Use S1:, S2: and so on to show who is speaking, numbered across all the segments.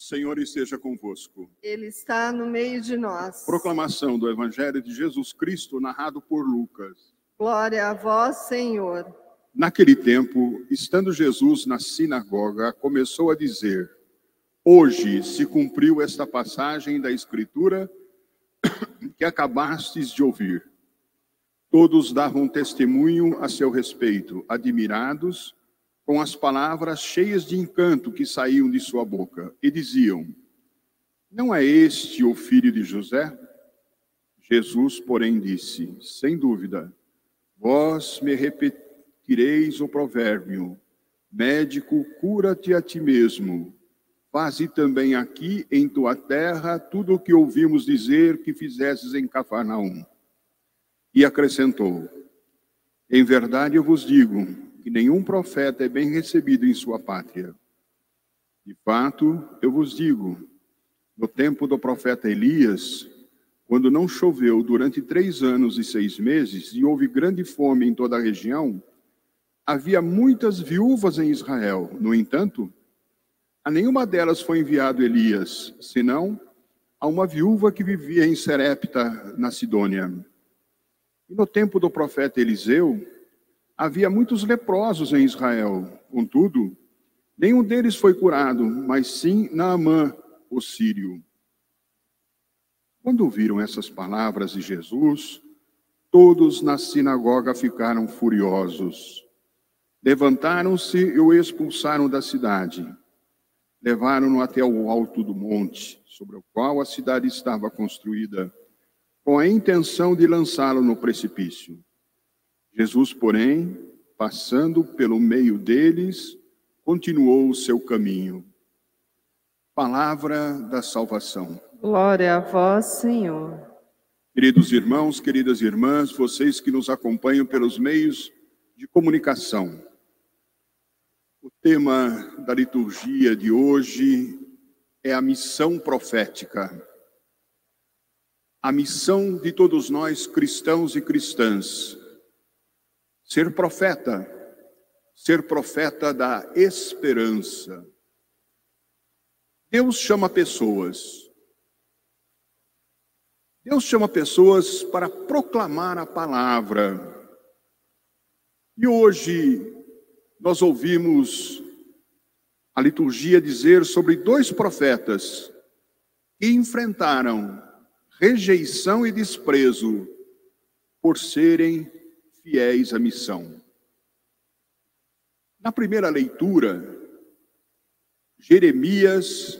S1: Senhor esteja convosco.
S2: Ele está no meio de nós.
S1: Proclamação do Evangelho de Jesus Cristo, narrado por Lucas.
S2: Glória a vós, Senhor.
S1: Naquele tempo, estando Jesus na sinagoga, começou a dizer: Hoje se cumpriu esta passagem da Escritura que acabastes de ouvir. Todos davam testemunho a seu respeito, admirados com as palavras cheias de encanto que saíam de sua boca, e diziam: Não é este o filho de José? Jesus, porém, disse: Sem dúvida, vós me repetireis o provérbio: Médico, cura-te a ti mesmo. Faze também aqui em tua terra tudo o que ouvimos dizer que fizesses em Cafarnaum. E acrescentou: Em verdade eu vos digo que nenhum profeta é bem recebido em sua pátria. De fato, eu vos digo, no tempo do profeta Elias, quando não choveu durante 3 anos e 6 meses, e houve grande fome em toda a região, havia muitas viúvas em Israel. No entanto, a nenhuma delas foi enviado Elias, senão a uma viúva que vivia em Serepta, na Sidônia. E no tempo do profeta Eliseu, havia muitos leprosos em Israel. Contudo, nenhum deles foi curado, mas sim Naamã, o sírio. Quando ouviram essas palavras de Jesus, todos na sinagoga ficaram furiosos. Levantaram-se e o expulsaram da cidade. Levaram-no até o alto do monte, sobre o qual a cidade estava construída, com a intenção de lançá-lo no precipício. Jesus, porém, passando pelo meio deles, continuou o seu caminho. Palavra da salvação.
S2: Glória a vós, Senhor.
S1: Queridos irmãos, queridas irmãs, vocês que nos acompanham pelos meios de comunicação, o tema da liturgia de hoje é a missão profética. A missão de todos nós, cristãos e cristãs. Ser profeta da esperança. Deus chama pessoas. Deus chama pessoas para proclamar a palavra. E hoje nós ouvimos a liturgia dizer sobre 2 profetas que enfrentaram rejeição e desprezo por serem fiéis à missão. Na primeira leitura, Jeremias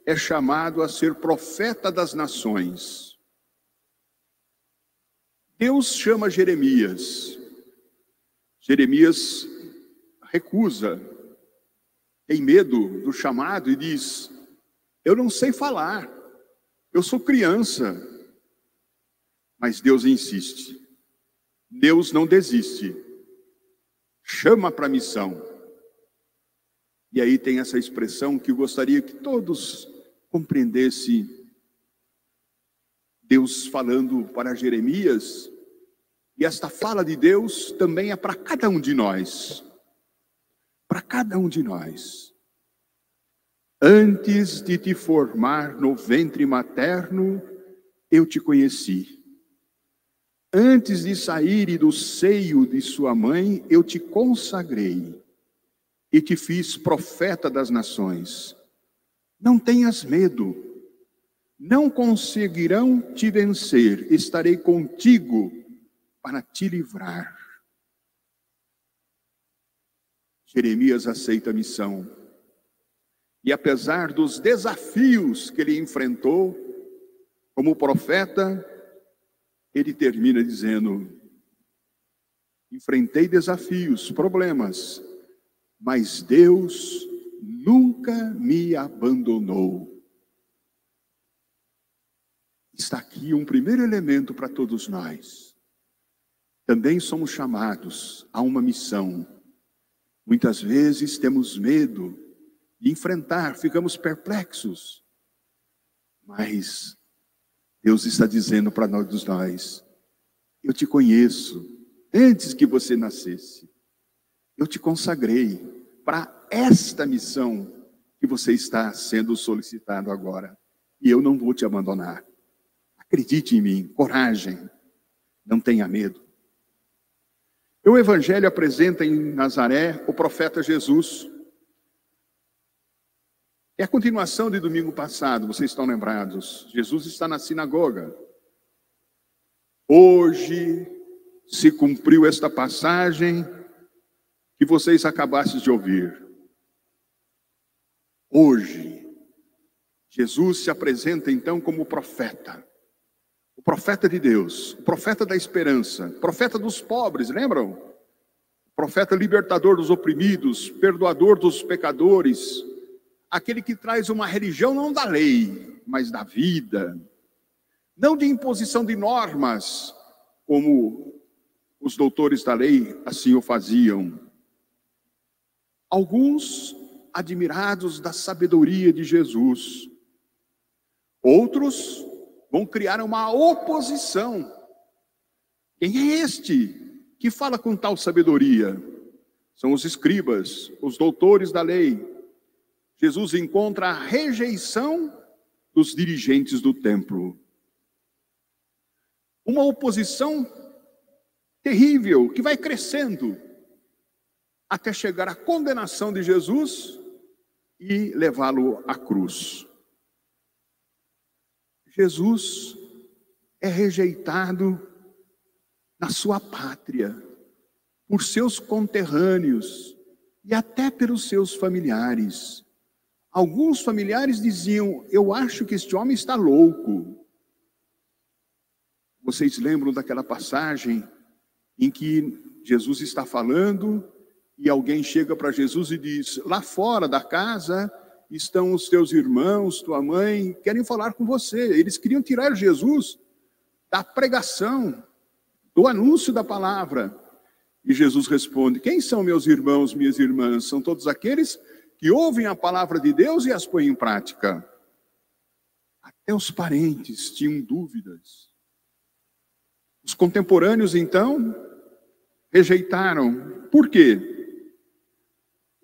S1: é chamado a ser profeta das nações. Deus chama Jeremias. Jeremias recusa, tem medo do chamado e diz: Eu não sei falar, eu sou criança. Mas Deus insiste. Deus não desiste, chama para a missão. E aí tem essa expressão que eu gostaria que todos compreendessem. Deus falando para Jeremias, e esta fala de Deus também é para cada um de nós. Para cada um de nós. Antes de te formar no ventre materno, eu te conheci. Antes de sair do seio de sua mãe, eu te consagrei e te fiz profeta das nações. Não tenhas medo, não conseguirão te vencer, estarei contigo para te livrar. Jeremias aceita a missão. E apesar dos desafios que ele enfrentou como profeta, ele termina dizendo: enfrentei desafios, problemas, mas Deus nunca me abandonou. Está aqui um primeiro elemento para todos nós. Também somos chamados a uma missão. Muitas vezes temos medo de enfrentar, ficamos perplexos. Mas Deus está dizendo para nós: eu te conheço antes que você nascesse. Eu te consagrei para esta missão que você está sendo solicitado agora. E eu não vou te abandonar. Acredite em mim, coragem, não tenha medo. O Evangelho apresenta em Nazaré o profeta Jesus. É a continuação de domingo passado, vocês estão lembrados. Jesus está na sinagoga. Hoje se cumpriu esta passagem que vocês acabassem de ouvir. Hoje, Jesus se apresenta então como profeta. O profeta de Deus, o profeta da esperança, profeta dos pobres, lembram? O profeta libertador dos oprimidos, perdoador dos pecadores, aquele que traz uma religião não da lei, mas da vida, não de imposição de normas, como os doutores da lei assim o faziam. Alguns admirados da sabedoria de Jesus, outros vão criar uma oposição. Quem é este que fala com tal sabedoria? São os escribas, os doutores da lei. Jesus encontra a rejeição dos dirigentes do templo. Uma oposição terrível que vai crescendo até chegar à condenação de Jesus e levá-lo à cruz. Jesus é rejeitado na sua pátria, por seus conterrâneos e até pelos seus familiares. Alguns familiares diziam: eu acho que este homem está louco. Vocês lembram daquela passagem em que Jesus está falando e alguém chega para Jesus e diz: lá fora da casa estão os teus irmãos, tua mãe, querem falar com você. Eles queriam tirar Jesus da pregação, do anúncio da palavra. E Jesus responde: quem são meus irmãos, minhas irmãs? São todos aqueles que ouvem a palavra de Deus e as põem em prática. Até os parentes tinham dúvidas. Os contemporâneos, então, rejeitaram. Por quê?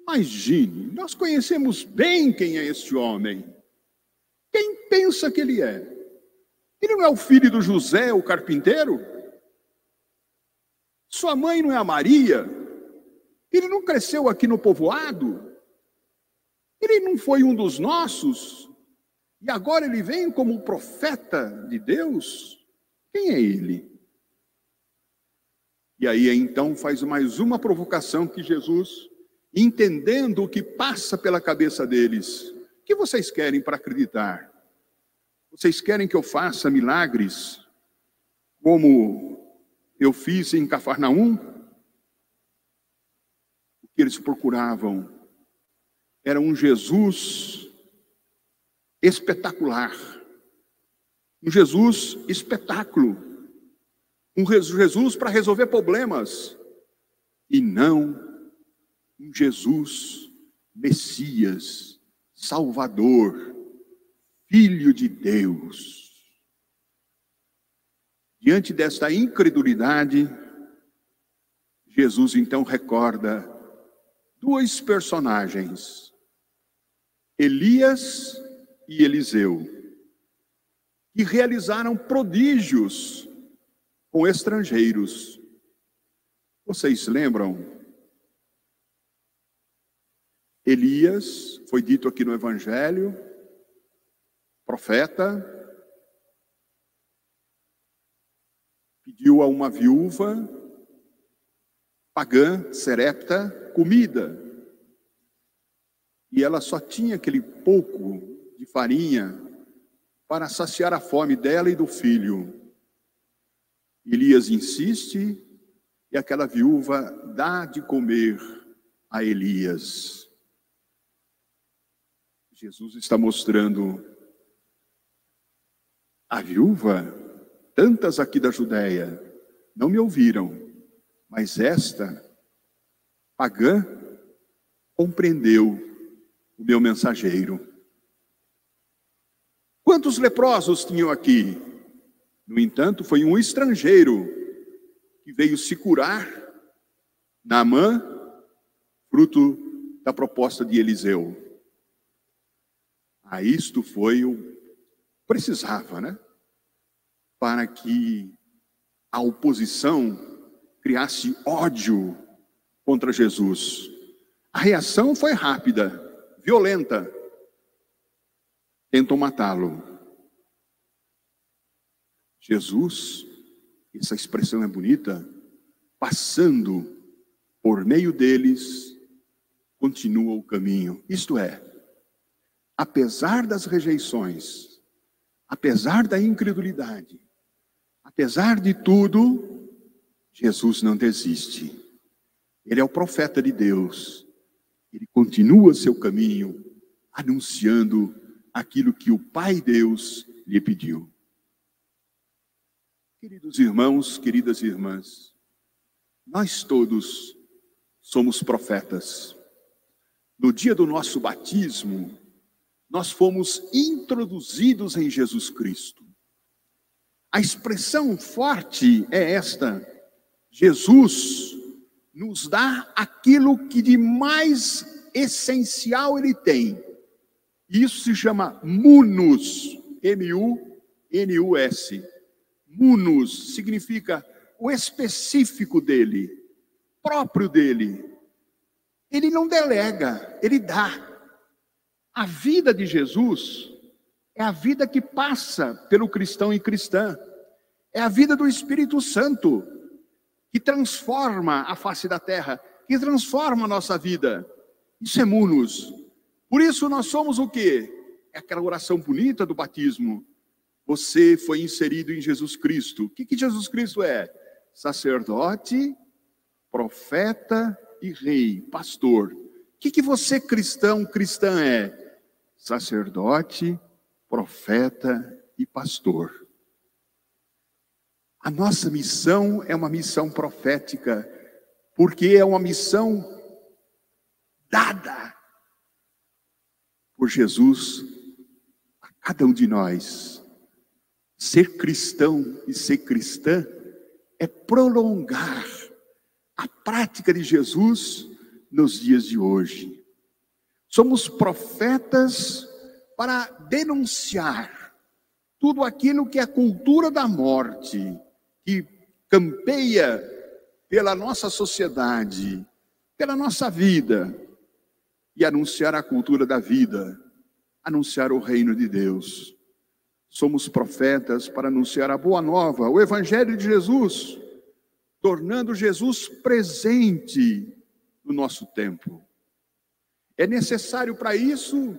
S1: Imagine, nós conhecemos bem quem é este homem. Quem pensa que ele é? Ele não é o filho do José, o carpinteiro? Sua mãe não é a Maria? Ele não cresceu aqui no povoado? Ele não foi um dos nossos? E agora ele vem como profeta de Deus? Quem é ele? E aí então faz mais uma provocação que Jesus, entendendo o que passa pela cabeça deles: o que vocês querem para acreditar? Vocês querem que eu faça milagres como eu fiz em Cafarnaum? O que eles procuravam era um Jesus espetacular, um Jesus espetáculo, um Jesus para resolver problemas, e não um Jesus Messias, Salvador, Filho de Deus. Diante desta incredulidade, Jesus então recorda dois personagens, Elias e Eliseu, que realizaram prodígios com estrangeiros. Vocês lembram? Elias, foi dito aqui no Evangelho, profeta, pediu a uma viúva pagã, serepta, comida. E ela só tinha aquele pouco de farinha para saciar a fome dela e do filho. Elias insiste e aquela viúva dá de comer a Elias. Jesus está mostrando: a viúva, tantas aqui da Judéia, não me ouviram, mas esta, pagã, compreendeu o meu mensageiro. Quantos leprosos tinham aqui? No entanto, foi um estrangeiro que veio se curar, Naamã, fruto da proposta de Eliseu. Isto foi o precisava, né? Para que a oposição criasse ódio contra Jesus. A reação foi rápida, violenta. Tentam matá-lo. Jesus, essa expressão é bonita, passando por meio deles, continua o caminho. Isto é, apesar das rejeições, apesar da incredulidade, apesar de tudo, Jesus não desiste. Ele é o profeta de Deus. Ele continua seu caminho, anunciando aquilo que o Pai Deus lhe pediu. Queridos irmãos, queridas irmãs, nós todos somos profetas. No dia do nosso batismo, nós fomos introduzidos em Jesus Cristo. A expressão forte é esta: Jesus nos dá aquilo que de mais essencial ele tem. Isso se chama munus, M-U-N-U-S. Munus significa o específico dele, próprio dele. Ele não delega, ele dá. A vida de Jesus é a vida que passa pelo cristão e cristã. É a vida do Espírito Santo, que transforma a face da terra, que transforma a nossa vida. Isso é munus. Por isso nós somos o quê? É aquela oração bonita do batismo. Você foi inserido em Jesus Cristo. O que Jesus Cristo é? Sacerdote, profeta e rei, pastor. O que você cristão, cristã é? Sacerdote, profeta e pastor. A nossa missão é uma missão profética, porque é uma missão dada por Jesus a cada um de nós. Ser cristão e ser cristã é prolongar a prática de Jesus nos dias de hoje. Somos profetas para denunciar tudo aquilo que é a cultura da morte, que campeia pela nossa sociedade, pela nossa vida, e anunciar a cultura da vida, anunciar o reino de Deus. Somos profetas para anunciar a boa nova, o Evangelho de Jesus, tornando Jesus presente no nosso tempo. É necessário para isso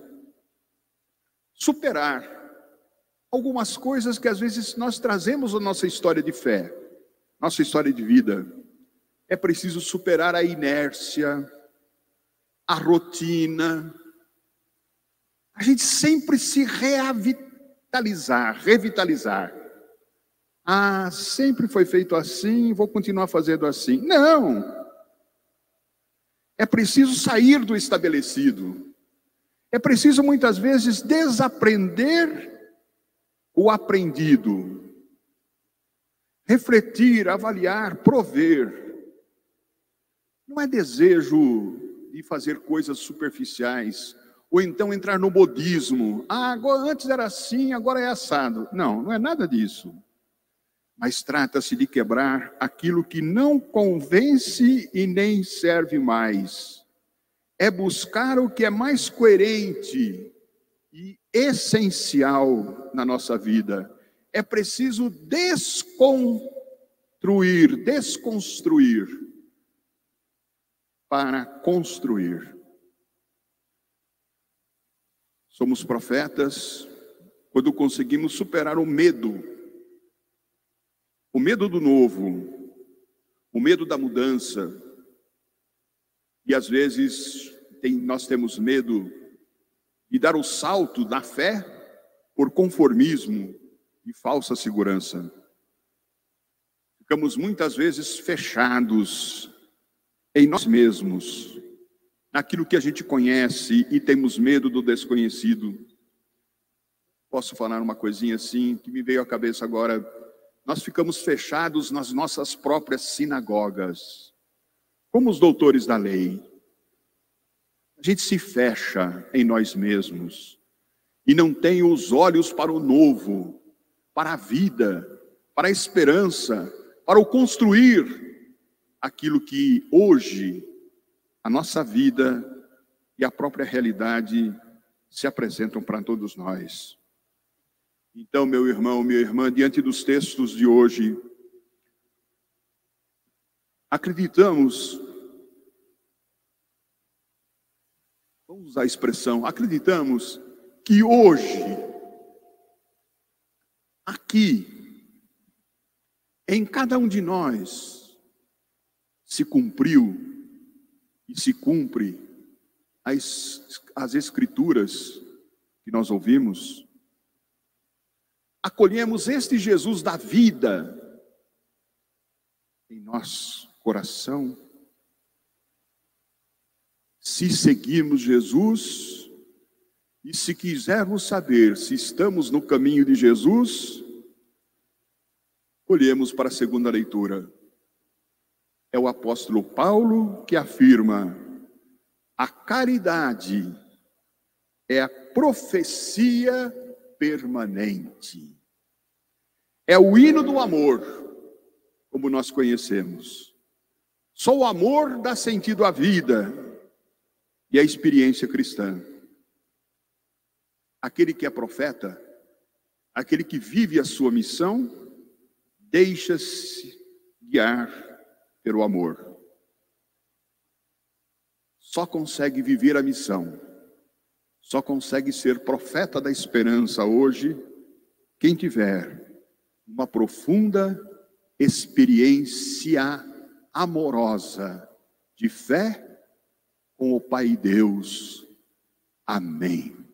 S1: superar algumas coisas que às vezes nós trazemos na nossa história de fé, nossa história de vida. É preciso superar a inércia, a rotina. A gente sempre se revitalizar. Ah, sempre foi feito assim, vou continuar fazendo assim. Não! É preciso sair do estabelecido. É preciso muitas vezes desaprender o aprendido. Refletir, avaliar, prover. Não é desejo de fazer coisas superficiais, ou então entrar no modismo. Ah, agora, antes era assim, agora é assado. Não, não é nada disso. Mas trata-se de quebrar aquilo que não convence e nem serve mais. É buscar o que é mais coerente e essencial na nossa vida. É preciso desconstruir para construir. Somos profetas quando conseguimos superar o medo do novo, o medo da mudança. E às vezes nós temos medo de dar o salto da fé por conformismo e falsa segurança. Ficamos muitas vezes fechados em nós mesmos, naquilo que a gente conhece, e temos medo do desconhecido. Posso falar uma coisinha assim que me veio à cabeça agora? Nós ficamos fechados nas nossas próprias sinagogas, como os doutores da lei. A gente se fecha em nós mesmos. e não têm os olhos para o novo, para a vida, para a esperança, para o construir aquilo que hoje a nossa vida e a própria realidade se apresentam para todos nós. Então, meu irmão, minha irmã, diante dos textos de hoje, acreditamos, vamos usar a expressão, acreditamos que hoje, aqui, em cada um de nós, se cumpriu e se cumpre as Escrituras que nós ouvimos. Acolhemos este Jesus da vida em nosso coração. Se seguirmos Jesus e se quisermos saber se estamos no caminho de Jesus, olhemos para a segunda leitura. É o apóstolo Paulo que afirma: a caridade é a profecia permanente. É o hino do amor, como nós conhecemos. Só o amor dá sentido à vida e à experiência cristã. Aquele que é profeta, aquele que vive a sua missão, deixa-se guiar pelo amor. Só consegue viver a missão, só consegue ser profeta da esperança hoje quem tiver uma profunda experiência amorosa de fé com o Pai Deus. Amém.